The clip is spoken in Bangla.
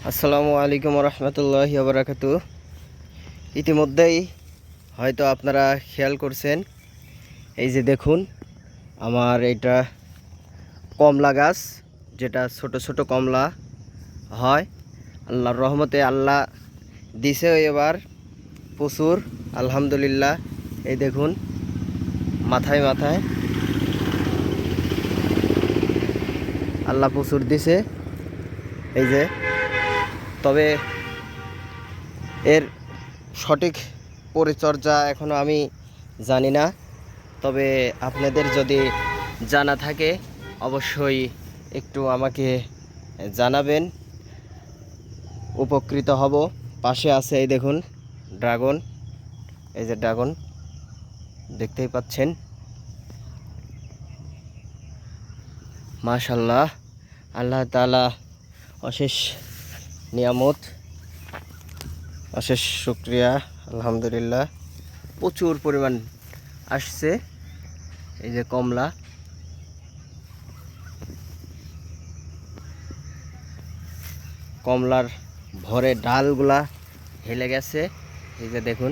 আসসালামু আলাইকুম রহমতুল্লাহি ওয়া বারাকাতুহু। ইতিমধ্যেই হয়তো আপনারা খেয়াল করছেন, এই যে দেখুন আমার এটা কমলা গাছ, যেটা ছোট ছোট কমলা হয়। আল্লাহর রহমতে আল্লাহ দিছে এবার প্রচুর, আলহামদুলিল্লাহ। এই দেখুন মাথায় মাথায় আল্লাহ প্রচুর দিছে। এই যে, তবে এর সঠিক পরিচর্যা এখনও আমি জানি না। তবে আপনাদের যদি জানা থাকে অবশ্যই একটু আমাকে জানাবেন, উপকৃত হব। পাশে আছে এই দেখুন ড্রাগন, এই যে ড্রাগন দেখতেই পাচ্ছেন। মাশাআল্লাহ, আল্লাহ তাআলা অশেষ নিয়ামত, অশেষ শুকরিয়া, আলহামদুলিল্লাহ। প্রচুর পরিমাণ আসছে। এই যে কমলা, কমলার ভরে ডালগুলা হেলে গেছে। এই যে দেখুন।